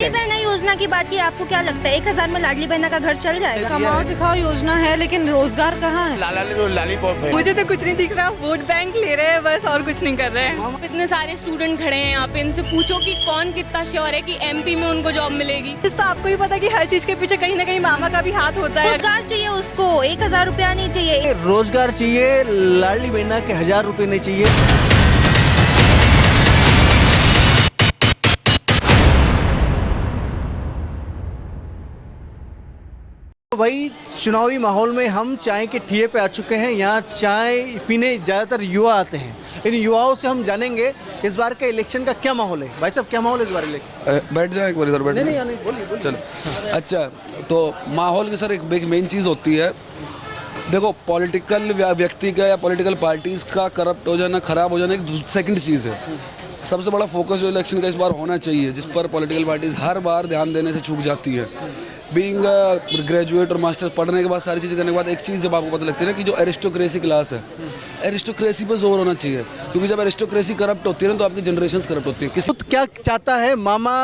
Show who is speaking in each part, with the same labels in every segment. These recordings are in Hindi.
Speaker 1: लाडली बहना योजना की बात की, आपको क्या लगता है 1000 में लाडली बहना का घर चल जाएगा?
Speaker 2: कमाओ सिखाओ योजना है, लेकिन रोजगार कहाँ है?
Speaker 3: लालीपॉप है।
Speaker 4: मुझे तो कुछ नहीं दिख रहा, वोट बैंक ले रहे हैं बस, और कुछ नहीं कर रहे हैं।
Speaker 5: इतने सारे स्टूडेंट खड़े हैं यहाँ पे, इनसे पूछो कि कौन कितना श्योर है कि एमपी में उनको जॉब मिलेगी।
Speaker 4: तो आपको भी पता है कि हर चीज के पीछे कहीं ना कहीं मामा का भी हाथ होता है।
Speaker 1: रोजगार चाहिए उसको, 1000 रुपया नहीं चाहिए।
Speaker 3: रोजगार चाहिए, लाडली बहना के 1000 रुपए नहीं चाहिए। तो भाई चुनावी माहौल में हम चाय के ठिए पे आ चुके हैं। यहाँ चाय पीने ज़्यादातर युवा आते हैं। इन युवाओं से हम जानेंगे इस बार के इलेक्शन का क्या माहौल है। भाई साहब, क्या माहौल है इस बार इलेक्शन?
Speaker 6: बैठ जाए एक बार इधर बैठ।
Speaker 3: नहीं, बोलिए।
Speaker 6: चलो अच्छा, तो माहौल की सर एक मेन चीज़ होती है। देखो, पॉलिटिकल व्यक्ति का या पॉलिटिकल पार्टीज़ का करप्ट हो जाना, ख़राब हो जाना एक सेकंड चीज़ है। सबसे बड़ा फोकस जो इलेक्शन का इस बार होना चाहिए, जिस पर पॉलिटिकल पार्टीज़ हर बार ध्यान देने से चूक जाती है। बीइंग ग्रेजुएट और मास्टर्स पढ़ने के बाद, सारी चीज़ें करने के बाद, एक चीज़ जब आपको पता लगती है ना कि जो एरिस्टोक्रेसी क्लास है, एरिस्टोक्रेसी पर जोर होना चाहिए। क्योंकि जब एरिस्टोक्रेसी करप्ट होती है ना, तो आपकी जनरेशन करप्ट होती है।
Speaker 3: किसी क्या चाहता है, मामा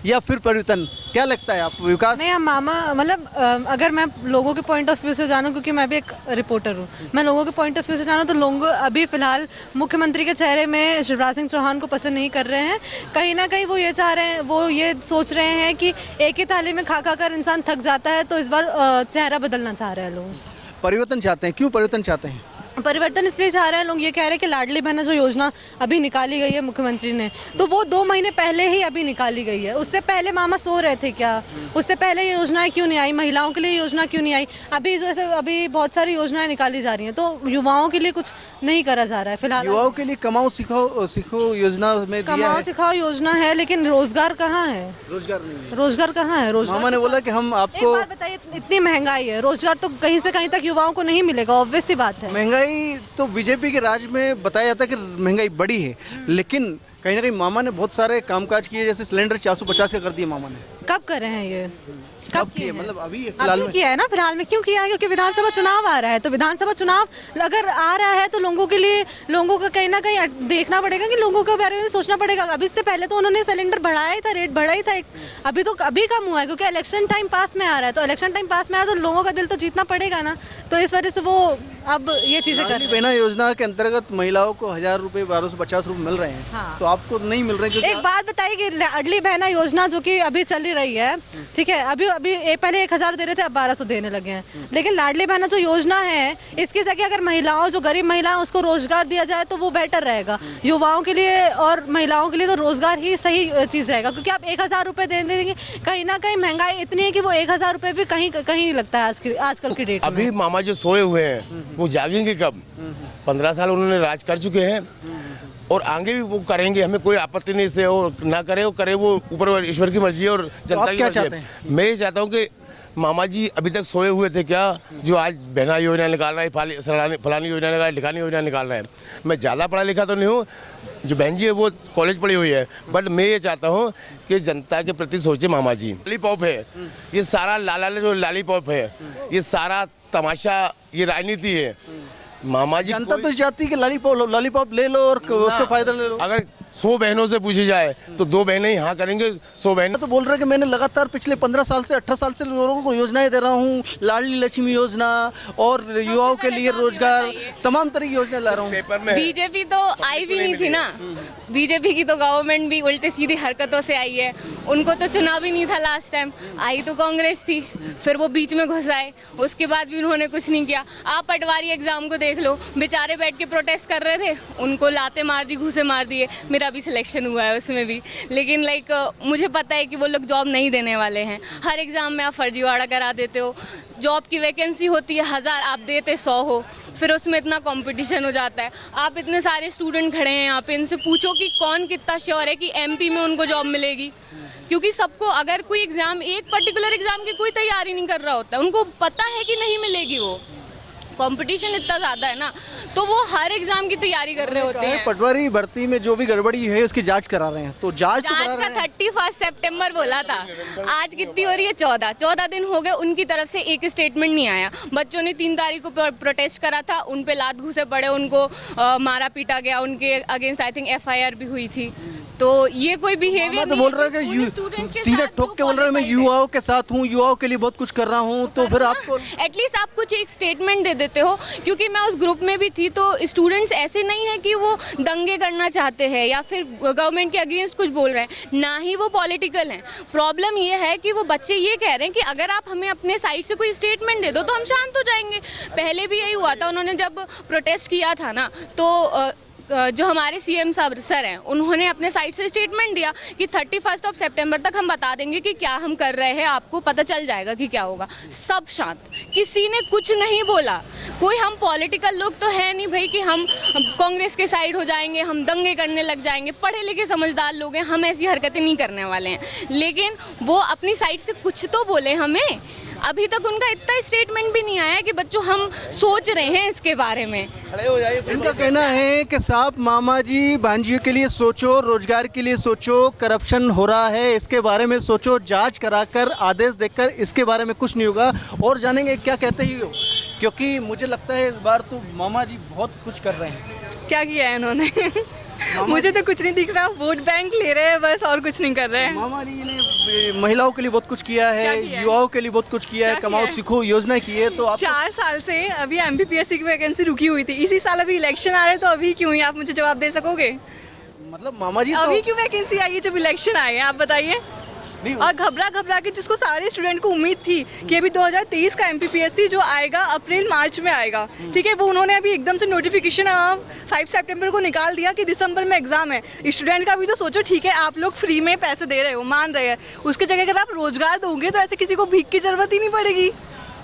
Speaker 3: या फिर परिवर्तन? क्या लगता है आपको विकास?
Speaker 2: नहीं, हम मामा मतलब अगर मैं लोगों के पॉइंट ऑफ व्यू से जानूं, क्योंकि मैं भी एक रिपोर्टर हूं, मैं लोगों के पॉइंट ऑफ व्यू से जानूं तो लोग अभी फिलहाल मुख्यमंत्री के चेहरे में शिवराज सिंह चौहान को पसंद नहीं कर रहे हैं। कहीं ना कहीं वो ये चाह रहे हैं, वो ये सोच रहे हैं कि एक ही थाली में खा कर इंसान थक जाता है, तो इस बार चेहरा बदलना चाह रहे हैं लोग।
Speaker 3: परिवर्तन चाहते हैं। क्यों परिवर्तन चाहते हैं?
Speaker 2: परिवर्तन इसलिए चाह रहे हैं लोग, ये कह रहे हैं कि लाडली बहना जो योजना अभी निकाली गई है मुख्यमंत्री ने, तो वो 2 महीने पहले ही अभी निकाली गई है। उससे पहले मामा सो रहे थे क्या? उससे पहले ये योजनाएं क्यों नहीं आई? महिलाओं के लिए योजना क्यों नहीं आई? अभी जैसे अभी बहुत सारी योजनाएं निकाली जा रही हैं, तो युवाओं के लिए कुछ नहीं करा जा रहा है फिलहाल।
Speaker 3: युवाओं के लिए कमाओ सीखो योजना में दिया
Speaker 2: कमाओ
Speaker 3: है।
Speaker 2: सिखाओ योजना है, लेकिन रोजगार कहाँ है?
Speaker 3: रोजगार नहीं है।
Speaker 2: रोजगार कहाँ है? रोजगार
Speaker 3: मामा ने बोला कि हम
Speaker 2: एक
Speaker 3: आपको
Speaker 2: बात बताइए, इतनी महंगाई है, रोजगार तो कहीं से कहीं तक युवाओं को नहीं मिलेगा, ऑब्वियस सी बात है।
Speaker 3: महंगाई तो बीजेपी के राज में बताया जाता है कि महंगाई बढ़ी है, लेकिन कहीं ना कहीं मामा ने बहुत सारे कामकाज किए। जैसे सिलेंडर 450 का कर दिया मामा ने।
Speaker 2: कब कर रहे हैं ये?
Speaker 3: कब किए? मतलब अभी फिलहाल में
Speaker 2: किया है ना? फिलहाल में क्यों किया है? क्योंकि विधानसभा चुनाव आ रहा है, तो विधानसभा चुनाव अगर आ रहा है तो लोगों के लिए, लोगों का कहीं ना कहीं देखना पड़ेगा कि लोगों के बारे में सोचना पड़ेगा। अभी इससे पहले तो उन्होंने सिलेंडर बढ़ाया ही था, रेट बढ़ा ही था। अभी तो अभी कम हुआ है, क्योंकि इलेक्शन टाइम पास में आ रहा है। तो इलेक्शन टाइम पास में आ रहा है तो लोगों का दिल तो जीतना पड़ेगा ना, तो इस वजह से वो अब ये चीजें कर
Speaker 3: लाडली बहना योजना के अंतर्गत महिलाओं को 1000 रुपए 1250 रुपए मिल रहे हैं।
Speaker 2: हाँ।
Speaker 3: तो आपको नहीं मिल रहे क्योंकि
Speaker 2: एक बात बताइए कि लाडली बहना योजना जो कि अभी चल रही है, ठीक है, अभी पहले 1000 दे रहे थे, अब 1200 देने लगे हैं। लेकिन लाडली बहना जो योजना है, इसकी जगह अगर महिलाओं, जो गरीब महिलाएं, उसको रोजगार दिया जाए तो वो बेटर रहेगा युवाओं के लिए और महिलाओं के लिए। तो रोजगार ही सही चीज रहेगा, क्योंकि आप 1000 रुपए दे देंगे, कहीं ना कहीं महंगाई इतनी है कि वो 1000 रुपए भी कहीं नहीं लगता है आजकल की डेट में।
Speaker 7: अभी मामा जो सोए हुए हैं वो जागेंगे कब? 15 साल उन्होंने राज कर चुके हैं और आगे भी वो करेंगे। हमें कोई आपत्ति नहीं से, और ना करे वो करे, वो ऊपर ईश्वर की मर्जी है और जनता की मर्जी है। मैं ये चाहता हूँ कि मामा जी अभी तक सोए हुए थे क्या, जो आज बहना योजना निकाल रहा है, फलानी योजना निकाल, ढिकानी योजना निकाल रहा है। मैं ज़्यादा पढ़ा लिखा तो नहीं हूँ, जो बहन जी है वो कॉलेज पढ़ी हुई है, बट मैं ये चाहता हूँ कि जनता के प्रति सोचे मामा जी। लॉलीपॉप है ये सारा, जो लॉलीपॉप है ये सारा तमाशा, ये राजनीति है। मामा जी
Speaker 3: जनता तो चाहती है कि लॉलीपॉप ले लो और उसका फायदा ले लो।
Speaker 7: अगर 100 बहनों से पूछी जाए तो 2 बहनें ही हाँ करेंगे, 100 बहनें
Speaker 3: तो बोल रहे हैं कि मैंने लगातार पिछले 15 साल से 18 साल से लोगों को योजनाएं दे रहा हूँ, लाडली लक्ष्मी योजना और युवाओं के लिए रोजगार, तमाम तरह की योजना ला रहा हूँ।
Speaker 7: पेपर में
Speaker 5: बीजेपी तो आई भी नहीं थी ना, बीजेपी की तो गवर्नमेंट भी उल्टे सीधी हरकतों से आई है। उनको तो चुनाव ही नहीं था लास्ट टाइम, आई तो कांग्रेस थी, फिर वो बीच में घुस आए, उसके बाद भी उन्होंने कुछ नहीं किया। आप पटवारी एग्जाम को देख लो, बेचारे बैठ के प्रोटेस्ट कर रहे थे, उनको लाते मार दी, घूसे मार दिए। मेरा भी सिलेक्शन हुआ है उसमें भी, लेकिन मुझे पता है कि वो लोग जॉब नहीं देने वाले हैं। हर एग्ज़ाम में आप फर्जीवाड़ा करा देते हो। जॉब की वैकेंसी होती है 1000, आप देते 100 हो, फिर उसमें इतना कंपटीशन हो जाता है। आप इतने सारे स्टूडेंट खड़े हैं यहाँ पे, इनसे पूछो कि कौन कितना श्योर है कि एमपी में उनको जॉब मिलेगी। क्योंकि सबको, अगर कोई एग्ज़ाम, एक पर्टिकुलर एग्ज़ाम की कोई तैयारी नहीं कर रहा होता, उनको पता है कि नहीं मिलेगी, वो कंपटीशन इतना ज़्यादा है ना, तो वो हर एग्जाम की तैयारी कर रहे होते हैं।
Speaker 3: पटवारी भर्ती में जो भी गड़बड़ी है उसकी जांच करा रहे हैं, तो जांच
Speaker 5: का 31 सितंबर बोला था, आज कितनी हो रही है? 14 दिन हो गए, उनकी तरफ से एक स्टेटमेंट नहीं आया। बच्चों ने 3 तारीख को प्रोटेस्ट करा था, उन पे लात घूसे पड़े, उनको मारा पीटा गया, उनके अगेंस्ट आई थिंक FIR भी हुई थी। तो ये कोई बिहेवियर
Speaker 3: मैं तो बोल रहा है कि सीधे ठोक के बोल रहा है मैं युवाओं के साथ हूँ, युवाओं के लिए बहुत कुछ कर रहा हूँ, तो फिर आपको
Speaker 5: एटलीस्ट आप कुछ एक स्टेटमेंट दे देते हो, क्योंकि मैं उस ग्रुप में भी थी। तो स्टूडेंट्स ऐसे नहीं है कि वो दंगे करना चाहते हैं या फिर गवर्नमेंट के अगेंस्ट कुछ बोल रहे हैं, ना ही वो पॉलिटिकल हैं। प्रॉब्लम ये है कि वो बच्चे ये कह रहे हैं कि अगर आप हमें अपने साइड से कोई स्टेटमेंट दे दो तो हम शांत हो जाएंगे। पहले भी यही हुआ था, उन्होंने जब प्रोटेस्ट किया था ना, तो जो हमारे सीएम साहब सर हैं, उन्होंने अपने साइड से स्टेटमेंट दिया कि 31 सितंबर तक हम बता देंगे कि क्या हम कर रहे हैं, आपको पता चल जाएगा कि क्या होगा। सब शांत, किसी ने कुछ नहीं बोला। कोई हम पॉलिटिकल लोग तो है नहीं भाई कि हम कांग्रेस के साइड हो जाएंगे, हम दंगे करने लग जाएंगे। पढ़े लिखे समझदार लोग हैं, हम ऐसी हरकतें नहीं करने वाले हैं। लेकिन वो अपनी साइड से कुछ तो बोले हमें। अभी तक उनका इतना स्टेटमेंट भी नहीं आया कि बच्चों हम सोच रहे हैं इसके बारे में।
Speaker 3: इनका कहना है कि साहब मामा जी भांजियों के लिए सोचो, रोजगार के लिए सोचो, करप्शन हो रहा है इसके बारे में सोचो, जांच कराकर आदेश देकर इसके बारे में कुछ नहीं होगा। और जानेंगे क्या कहते ही हो, क्योंकि मुझे लगता है इस बार तो मामा जी बहुत कुछ कर रहे हैं।
Speaker 4: क्या किया है इन्होंने? मुझे तो कुछ नहीं दिख रहा, वोट बैंक ले रहे हैं बस, और कुछ नहीं कर रहे हैं।
Speaker 3: मामा जी ने महिलाओं के लिए बहुत कुछ किया है,
Speaker 4: किया है?
Speaker 3: युवाओं के लिए बहुत कुछ किया है, कमाओ सीखो योजना की है। तो आप
Speaker 4: 4 साल से अभी MPPSC की वैकेंसी रुकी हुई थी, इसी साल अभी इलेक्शन आ रहे हैं, तो अभी क्यों ही? आप मुझे जवाब दे सकोगे?
Speaker 3: मतलब मामा जी
Speaker 4: अभी
Speaker 3: तो
Speaker 4: क्यों वैकेंसी आई है जब इलेक्शन आए हैं, आप बताइए। और घबरा के, जिसको सारे स्टूडेंट को उम्मीद थी कि अभी 2023 का MPPSC जो आएगा अप्रैल मार्च में आएगा, ठीक है, वो उन्होंने अभी एकदम से नोटिफिकेशन 5 सितंबर को निकाल दिया कि दिसंबर में एग्जाम है। स्टूडेंट का भी तो सोचो, ठीक है आप लोग फ्री में पैसे दे रहे हो, मान रहे हैं, उसके जगह अगर आप रोजगार दोगे तो ऐसे किसी को भीख की जरूरत ही नहीं पड़ेगी।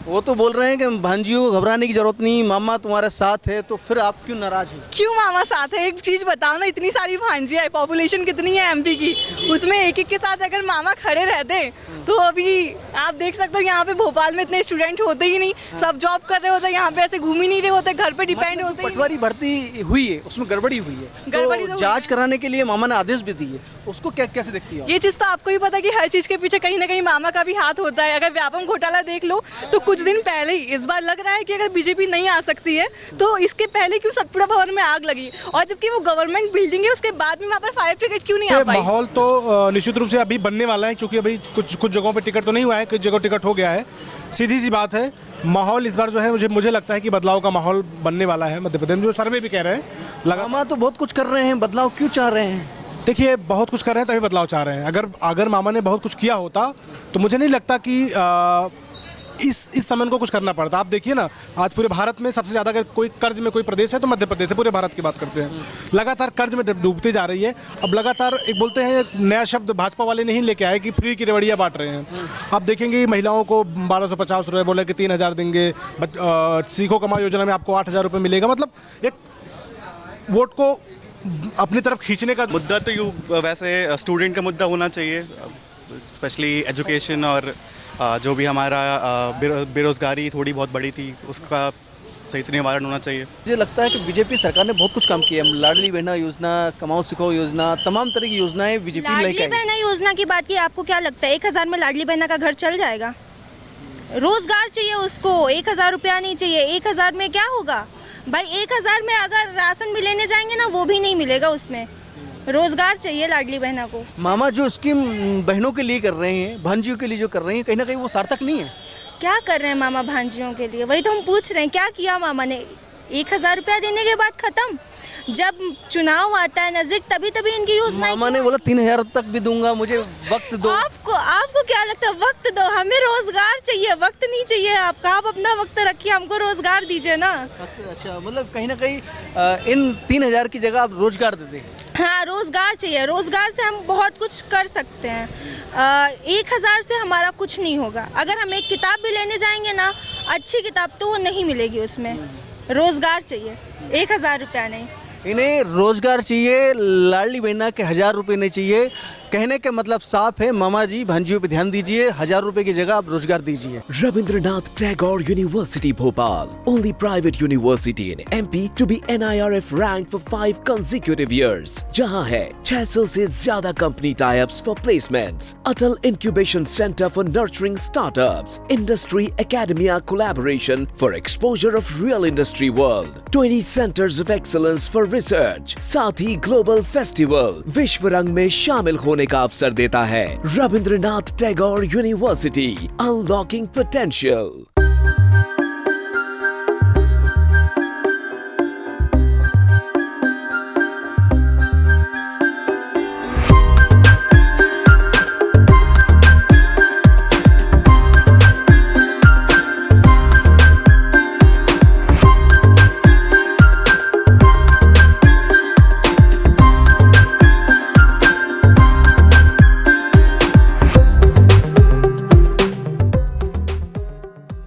Speaker 3: वो तो बोल रहे हैं कि भांजियों को घबराने की जरूरत नहीं, मामा तुम्हारे साथ है, तो फिर आप क्यों नाराज हैं?
Speaker 4: क्यों मामा साथ है? एक चीज बताओ ना, इतनी सारी भांजियाँ है, पॉपुलेशन कितनी है MP की, उसमें एक के साथ अगर मामा खड़े रहते तो अभी आप देख सकते हो यहाँ पे भोपाल में इतने स्टूडेंट होते ही नहीं, सब जॉब कर रहे होते, यहाँ पे ऐसे घूम ही नहीं रहे होते, घर पे डिपेंड होते।
Speaker 3: पटवारी भर्ती हुई है, उसमें गड़बड़ी हुई है,
Speaker 4: गड़बड़ी
Speaker 3: तो
Speaker 4: तो
Speaker 3: जांच कराने के लिए मामा ने आदेश भी दिए, उसको क्या कैसे देखती है?
Speaker 4: ये चीज़ तो आपको भी पता है कि हर चीज़ के पीछे कहीं ना कहीं मामा का भी हाथ होता है। अगर व्यापम घोटाला देख लो तो कुछ दिन पहले ही, इस बार लग रहा है कि अगर बीजेपी नहीं आ सकती है तो इसके पहले क्यों सतपुड़ा भवन में आग लगी, और जबकि वो गवर्नमेंट बिल्डिंग है, उसके बाद में वहाँ पर फायर ब्रिगेड क्यों नहीं आ पाई?
Speaker 8: माहौल तो निश्चित रूप से अभी बनने वाला है, क्योंकि अभी कुछ जगहों पे टिकट तो नहीं हुआ है, कुछ जगह टिकट हो गया है। सीधी सी बात है, माहौल इस बार जो है मुझे लगता है कि बदलाव का माहौल बनने वाला है मध्य प्रदेश में, जो सर्वे भी कह रहे हैं।
Speaker 3: मामा तो बहुत कुछ कर रहे हैं, बदलाव क्यों चाह रहे हैं?
Speaker 8: देखिए, बहुत कुछ कर रहे हैं तभी बदलाव चाह रहे हैं। अगर मामा ने बहुत कुछ किया होता तो मुझे नहीं लगता कि इस समय को कुछ करना पड़ता। आप देखिए ना, आज पूरे भारत में सबसे ज़्यादा अगर कोई कर्ज में कोई प्रदेश है तो मध्य प्रदेश है। पूरे भारत की बात करते हैं, लगातार कर्ज में डूबती जा रही है। अब लगातार एक बोलते हैं नया शब्द भाजपा वाले नहीं लेके आए कि फ्री की रेवड़ियाँ बांट रहे हैं। आप देखेंगे महिलाओं को 1250 रुपये बोले कि 3000 देंगे, सीखो कमाओ योजना में आपको 8000 रुपये मिलेगा। मतलब एक वोट को अपनी तरफ खींचने का
Speaker 9: मुद्दा तो वैसे स्टूडेंट का मुद्दा होना चाहिए, स्पेशली एजुकेशन, और जो भी हमारा बेरोज़गारी थोड़ी बहुत बड़ी थी उसका सही से निवारण होना चाहिए।
Speaker 3: मुझे लगता है कि बीजेपी सरकार ने बहुत कुछ काम किया है। लाडली बहना योजना, कमाओ सीखो योजना, तमाम तरह की योजनाएं बीजेपी लेके
Speaker 1: लाडली
Speaker 3: आई।
Speaker 1: बहना योजना की बात की, आपको क्या लगता है 1000 में लाडली बहना का घर चल जाएगा? रोजगार चाहिए उसको, 1000 रुपया नहीं चाहिए। 1000 में क्या होगा भाई? 1000 में अगर राशन भी लेने जाएंगे ना, वो भी नहीं मिलेगा उसमें। रोजगार चाहिए लाडली बहना को।
Speaker 3: मामा जो स्कीम बहनों के लिए कर रहे हैं, भांजियों के लिए जो कर रहे हैं, कहीं ना कहीं वो सार्थक नहीं है।
Speaker 1: क्या कर रहे हैं मामा भांजियों के लिए? वही तो हम पूछ रहे हैं, क्या किया मामा ने? 1000 रुपया देने के बाद खत्म। जब चुनाव आता है नजदीक, तभी इनकी योजना।
Speaker 3: मामा ने बोला 3000 तक भी दूंगा, मुझे वक्त दो।
Speaker 1: आपको क्या लगता है? वक्त दो, हमें रोजगार चाहिए, वक्त नहीं चाहिए आपका। आप अपना वक्त रखिए, हमको रोजगार दीजिए ना।
Speaker 3: अच्छा, मतलब कहीं ना कहीं इन 3000 की जगह आप रोजगार दे दें।
Speaker 1: हाँ, रोजगार चाहिए। रोजगार से हम बहुत कुछ कर सकते हैं। 1000 से हमारा कुछ नहीं होगा। अगर हम एक किताब भी लेने जाएंगे ना, अच्छी किताब, तो वो नहीं मिलेगी उसमें। रोजगार चाहिए, 1000 रुपया नहीं।
Speaker 3: इन्हें रोजगार चाहिए, लाडली बहना के 1000 रुपये नहीं चाहिए। कहने के मतलब साफ है, मामा जी भांजियों पे ध्यान दीजिए, 1000 रुपए की जगह आप रोजगार दीजिए।
Speaker 10: Rabindranath Tagore University Bhopal, only private university in MP to be NIRF ranked for 5 consecutive years, जहां है 600 से ज्यादा company tie-ups for placements, Atal Incubation Center for nurturing startups, Industry Academia collaboration for exposure of real industry world, 20 centers of excellence for research, साथ ही Global Festival विश्व रंग में शामिल होने का अवसर देता है। Rabindranath Tagore university, unlocking potential.